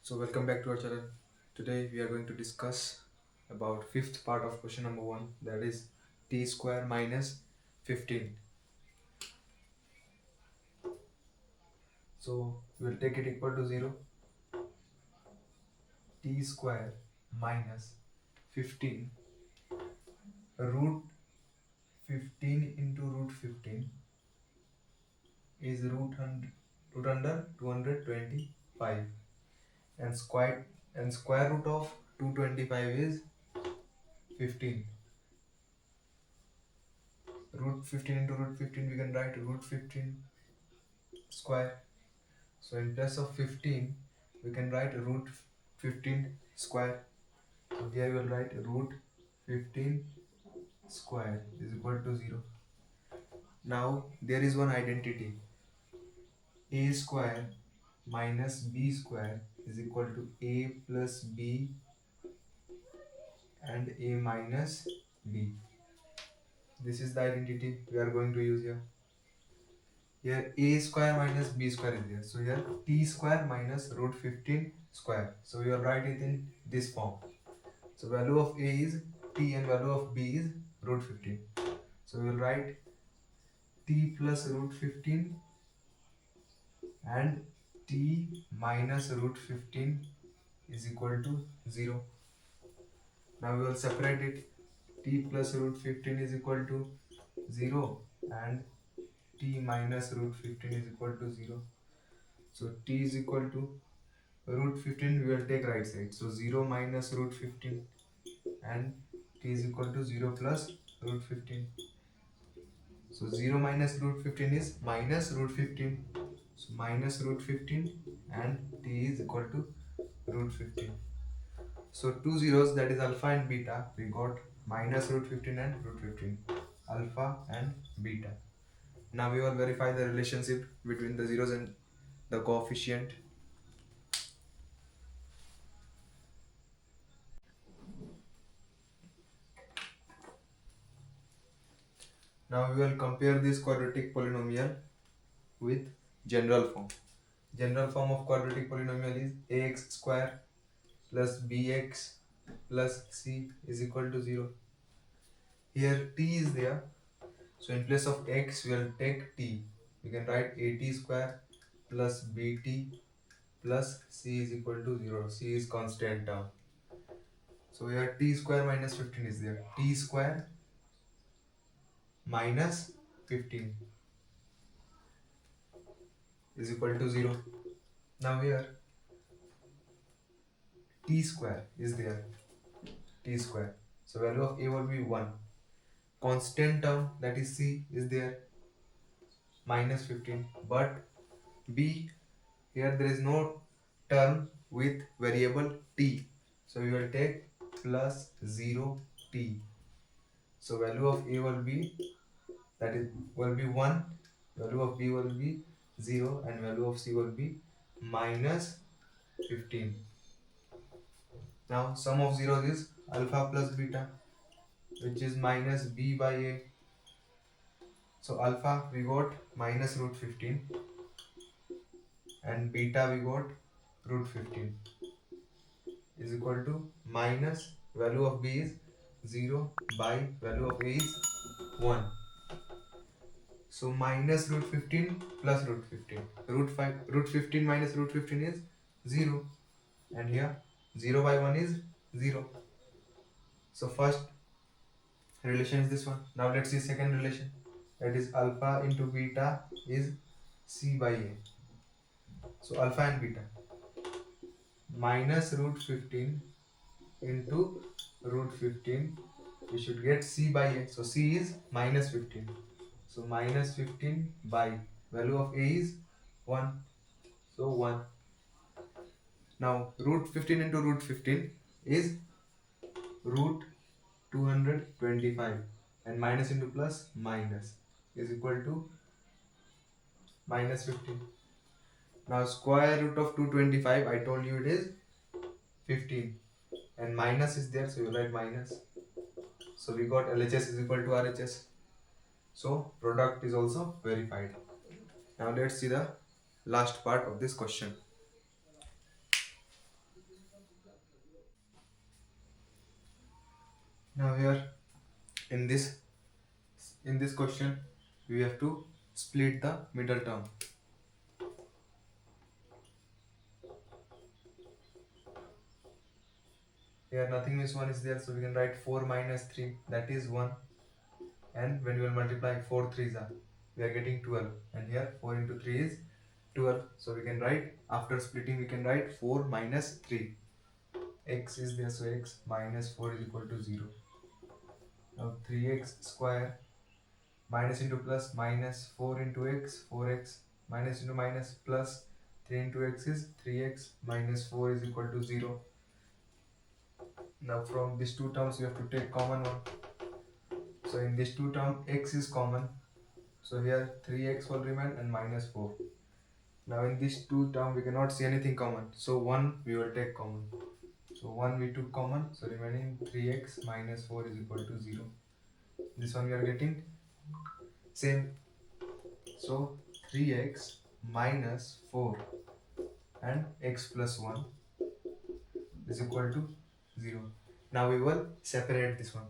So welcome back to our channel. Today we are going to discuss about fifth part of question number 1, that is t square minus 15. So we will take it equal to 0. T square minus 15 root 15 into root 15 is root under 225, and square root of 225 is 15. Root 15 into root 15, we can write root 15 square. So in place of 15, we can write root 15 square. So here we will write root 15 square is equal to 0. Now there is one identity. A square minus b square is equal to a plus b and a minus b. This is the identity we are going to use here. Here a square minus b square is there. So here t square minus root 15 square. So we will write it in this form. So value of a is t and value of b is root 15. So we will write t plus root 15 and t minus root 15 is equal to 0. Now we will separate it. T plus root 15 is equal to 0 and t minus root 15 is equal to 0. So t is equal to root 15, we will take right side. So 0 minus root 15 and t is equal to 0 plus root 15. So 0 minus root 15 is minus root 15. So minus root 15 and t is equal to root 15. So two zeros, that is alpha and beta, we got minus root 15 and root 15. Alpha and beta. Now we will verify the relationship between the zeros and the coefficient. Now we will compare this quadratic polynomial with general form. General form of quadratic polynomial is ax square plus bx plus c is equal to 0. Here t is there, so in place of x we will take t. We can write at square plus bt plus c is equal to 0. C is constant term. So here t square minus 15 is there. T square minus 15 is equal to 0. Now here t square is there. T square. So value of a will be 1. Constant term, that is c, is there, minus 15. But b, here there is no term with variable t. So we will take plus 0 t. So value of a will be, that is, will be 1. Value of b will be 0 and value of c will be minus 15. Now sum of zeros is alpha plus beta, which is minus b by a. So alpha we got minus root 15 and beta we got root 15 is equal to minus value of b is 0 by value of a is 1. So minus root 15 plus root 15. Root 15 minus root 15 is 0. And here 0 by 1 is 0. So first relation is this one. Now let's see second relation. That is alpha into beta is c by a. So alpha and beta. Minus root 15 into root 15. We should get c by a. So c is minus 15. So minus 15 by value of a is 1. So 1. Now root 15 into root 15 is root 225 and minus into plus minus is equal to minus 15. Now square root of 225, I told you it is 15 and minus is there, so you write minus. So we got LHS is equal to RHS. So product is also verified. Now let's see the last part of this question. Now here in this question we have to split the middle term. Here nothing means 1 is there, so we can write 4 minus 3, that is 1. And when we will multiply 4 3s are, we are getting 12. And here 4 into 3 is 12. So we can write, after splitting we can write 4 minus 3. X is there, so x minus 4 is equal to 0. Now 3x square minus into plus minus 4 into x, 4x minus into minus plus 3 into x is 3x minus 4 is equal to 0. Now from these two terms you have to take common one. So in this two term x is common. So here 3x will remain and minus 4. Now in this two term we cannot see anything common. So 1 we will take common. So 1 we took common. So remaining 3x minus 4 is equal to 0. This one we are getting same. So 3x minus 4 and x plus 1 is equal to 0. Now we will separate this one.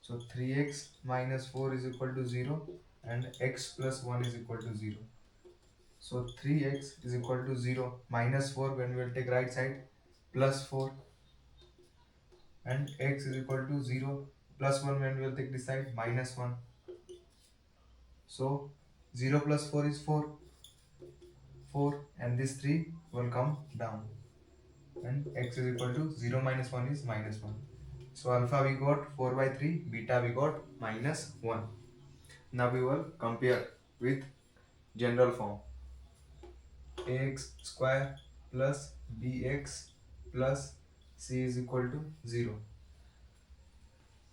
So 3x minus 4 is equal to 0 and x plus 1 is equal to 0. So 3x is equal to 0 minus 4 when we will take right side, plus 4, and x is equal to 0 plus 1 when we will take this side, minus 1. So 0 plus 4 is 4, and this 3 will come down, and x is equal to 0 minus 1 is minus 1. So alpha we got 4 by 3, beta we got minus 1. Now we will compare with general form. Ax square plus bx plus c is equal to 0,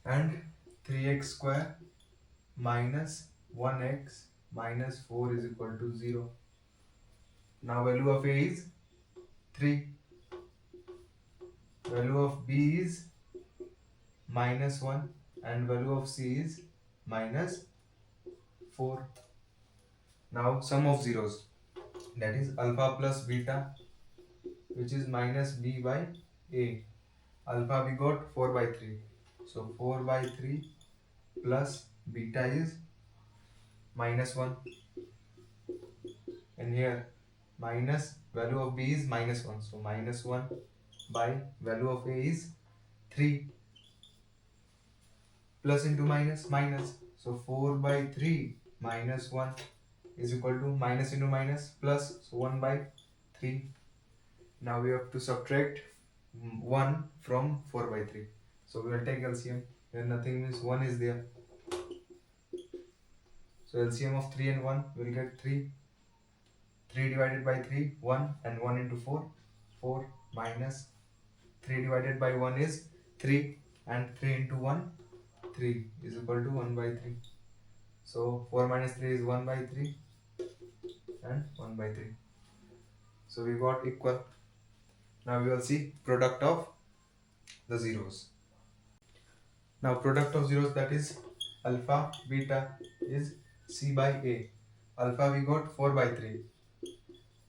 and 3x square minus 1x minus 4 is equal to 0. Now value of a is 3, value of b is minus 1, and value of c is minus 4. Now sum of zeros, that is alpha plus beta, which is minus b by a. Alpha we got 4 by 3, so 4 by 3 plus beta is minus 1, and here minus value of b is minus 1, so minus 1 by value of a is 3, plus into minus minus, so 4 by 3 minus 1 is equal to minus into minus plus, so 1 by 3. Now we have to subtract 1 from 4 by 3, so we will take LCM. Here nothing means 1 is there, so LCM of 3 and 1 will get 3. 3 divided by 3, 1, and 1 into 4, 4, minus 3 divided by 1 is 3, and 3 into 1, 3 is equal to 1 by 3. So 4 minus 3 is 1 by 3 and 1 by 3. So we got equal. Now we will see product of the zeros. Now product of zeros, that is alpha beta, is c by a. Alpha we got 4 by 3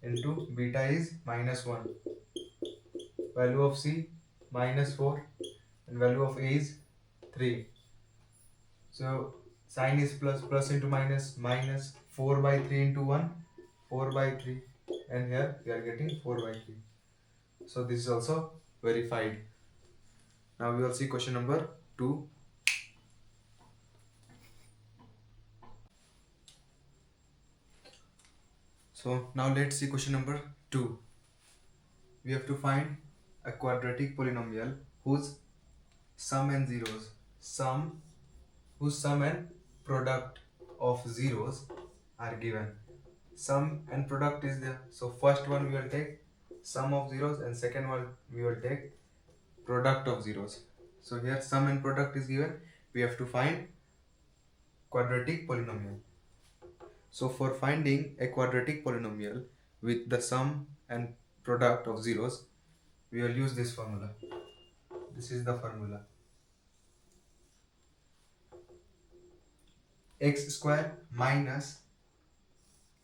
into beta is minus 1. Value of c minus 4 and value of a is 3. So sign is plus, plus into minus, minus 4 by 3 into 1, 4 by 3, and here we are getting 4 by 3. So this is also verified. Now we will see question number 2. So now let's see question number 2. We have to find a quadratic polynomial whose sum and zeros, whose sum and product of zeros are given. Sum and product is there. So first one we will take sum of zeros, and second one we will take product of zeros. So here sum and product is given. We have to find quadratic polynomial. So for finding a quadratic polynomial with the sum and product of zeros, we will use this formula. This is the formula. X square minus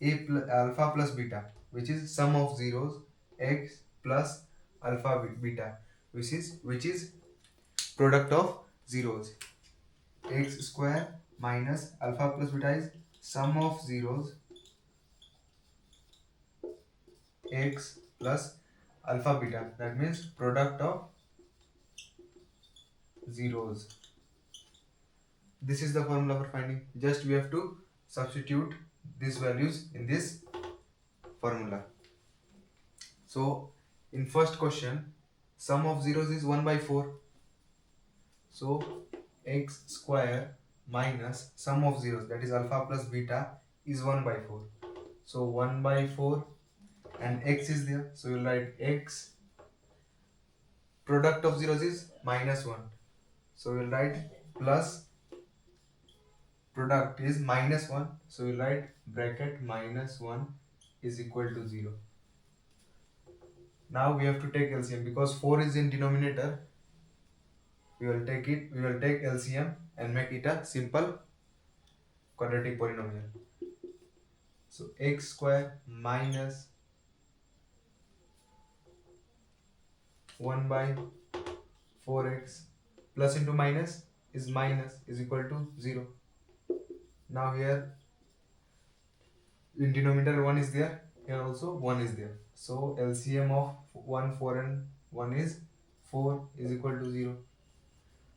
alpha plus beta, which is sum of zeros, x plus alpha beta, which is product of zeros. X square minus alpha plus beta is sum of zeros x plus alpha beta, that means product of zeros. This is the formula for finding. Just we have to substitute these values in this formula. So in first question, sum of zeros is 1 by 4. So x square minus sum of zeros, that is alpha plus beta, is 1 by 4. So 1 by 4 and x is there. So you'll write x, product of zeros is minus 1. So we'll write plus product is minus 1. So we'll write bracket minus 1 is equal to 0. Now we have to take LCM because 4 is in denominator. We will take LCM and make it a simple quadratic polynomial. So x square minus 1 by 4x plus into minus is equal to 0. Now here in denominator 1 is there, here also 1 is there. So LCM of 1, 4 and 1 is 4 is equal to 0.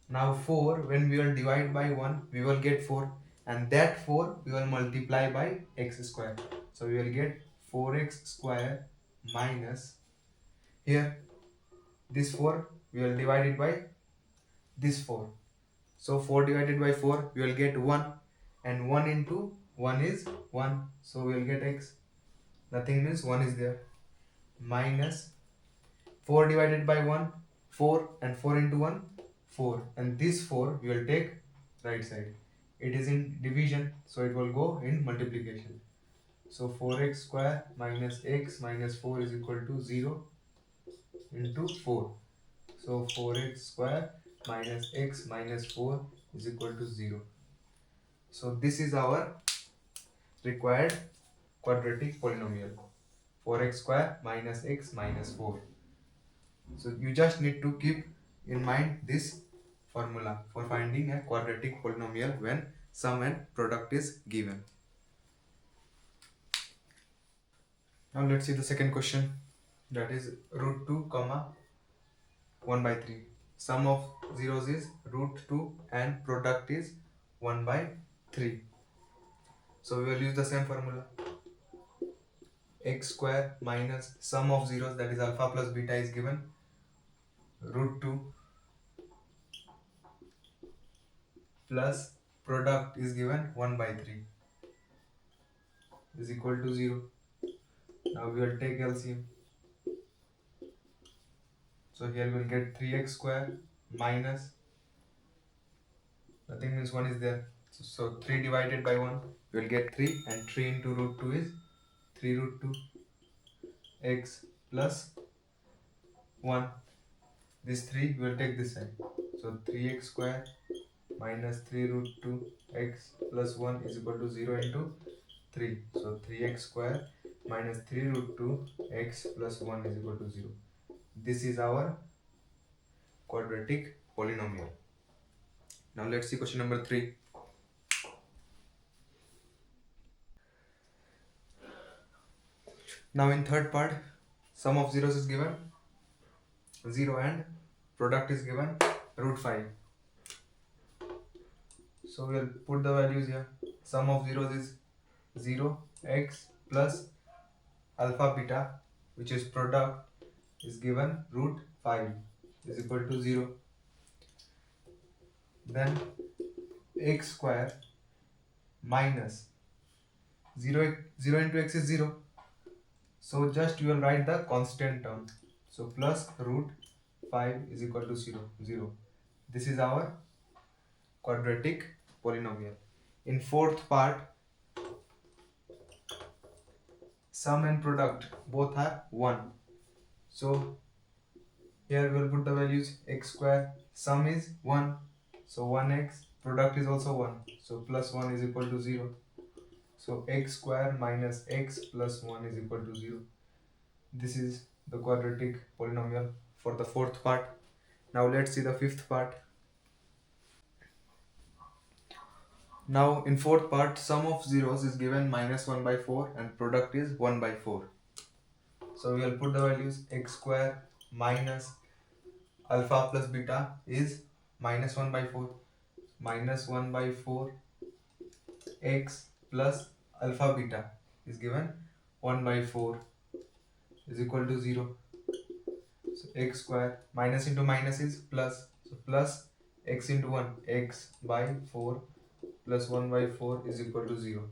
Now 4, when we will divide by 1, we will get 4, and that 4 we will multiply by x square. So we will get 4x square minus, here this 4 we will divide it by this 4. So 4 divided by 4 we will get 1, and 1 into 1 is 1. So we will get x. Nothing means 1 is there. Minus 4 divided by 1, 4, and 4 into 1, 4. And this 4 we will take right side. It is in division, so it will go in multiplication. So 4x square minus x minus 4 is equal to 0 into 4. So 4x square minus x minus 4 is equal to 0. So this is our required quadratic polynomial. 4x square minus x minus 4. So you just need to keep in mind this formula for finding a quadratic polynomial when sum and product is given. Now let's see the second question, that is root 2 comma 1 by 3. Sum of zeros is root 2 and product is 1 by 3. So we will use the same formula. X square minus sum of zeros, that is alpha plus beta, is given root 2 plus product is given 1 by 3 is equal to 0. Now we will take LCM. So here we will get 3x square minus, nothing means 1 is there. So 3 divided by 1, we will get 3, and 3 into root 2 is 3 root 2 x plus 1. This 3 we will take this side. So 3x square minus 3 root 2 x plus 1 is equal to 0 into 3. So 3x square minus 3 root 2 x plus 1 is equal to 0. This is our quadratic polynomial. Now let's see question number 3. Now in third part, sum of zeros is given 0 and product is given root 5. So we will put the values here. Sum of zeros is 0, x plus alpha beta, which is product, is given root 5 is equal to 0. Then x square minus 0 into x is 0. So just you will write the constant term. So plus root 5 is equal to 0. This is our quadratic polynomial. In fourth part, sum and product both are 1. So here we will put the values. X square, sum is 1. So 1x, product is also 1. So plus 1 is equal to 0. So x square minus x plus 1 is equal to 0. This is the quadratic polynomial for the fourth part. Now let's see the fifth part. Now in fourth part, sum of zeros is given minus 1 by 4 and product is 1 by 4. So we will put the values x square minus alpha plus beta is minus 1 by 4. Minus 1 by 4 x plus alpha beta is given 1 by 4 is equal to 0. So x square minus into minus is plus. So plus x into 1 x by 4 plus 1 by 4 is equal to 0.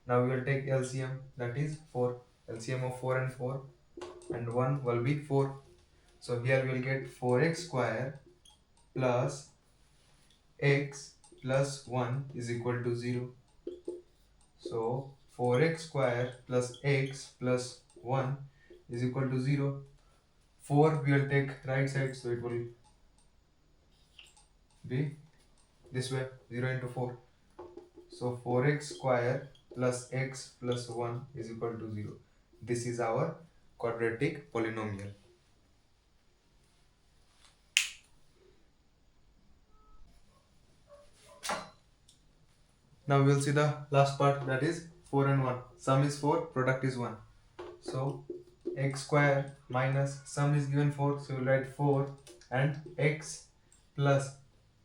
Now we will take LCM, that is 4. LCM of 4 and 4 and 1 will be 4. So here we will get 4x square plus x plus 1 is equal to 0. So 4x square plus x plus 1 is equal to 0. 4 we will take right side, so it will be this way, 0 into 4. So 4x square plus x plus 1 is equal to 0. This is our quadratic polynomial. Now we will see the last part, that is 4 and 1. Sum is 4, product is 1. So x square minus sum is given 4, so we will write 4 and x plus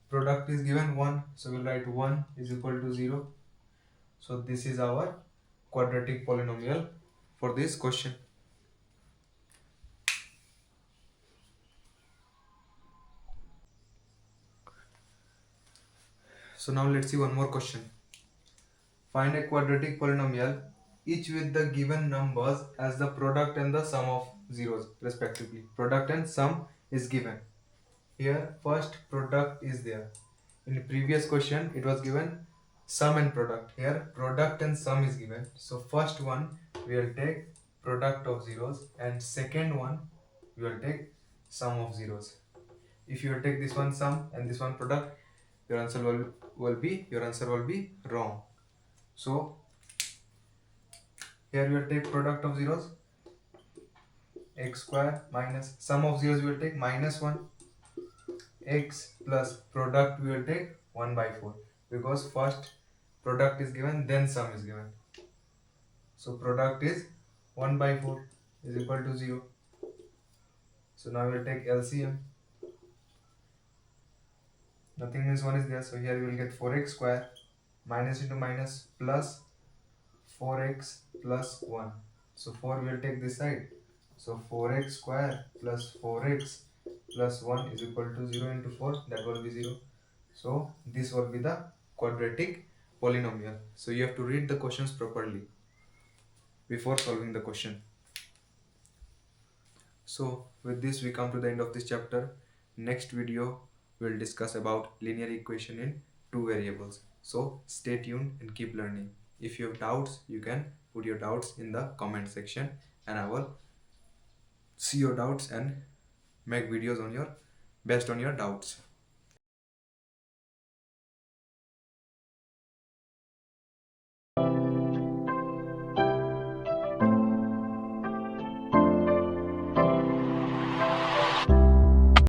product is given 1, so we will write 1 is equal to 0. So this is our quadratic polynomial for this question. So now let's see one more question. Find a quadratic polynomial each with the given numbers as the product and the sum of zeros respectively. Product and sum is given. Here first product is there. In the previous question it was given sum and product. Here product and sum is given. So first one we will take product of zeros and second one we will take sum of zeros. If you will take this one sum and this one product, your answer will be wrong. So here we will take product of zeros x square minus sum of zeros we will take minus 1 x plus product we will take 1 by 4, because first product is given then sum is given. So product is 1 by 4 is equal to 0. So now we will take LCM. Nothing means 1 is there, so here we will get 4x square minus into minus plus 4x plus 1. So 4 we will take this side. So 4x square plus 4x plus 1 is equal to 0 into 4, that will be 0. So this will be the quadratic polynomial. So you have to read the questions properly before solving the question. So with this we come to the end of this chapter. Next video we will discuss about linear equation in two variables. So stay tuned and keep learning. If you have doubts, you can put your doubts in the comment section and I will see your doubts and make videos on your based on your doubts.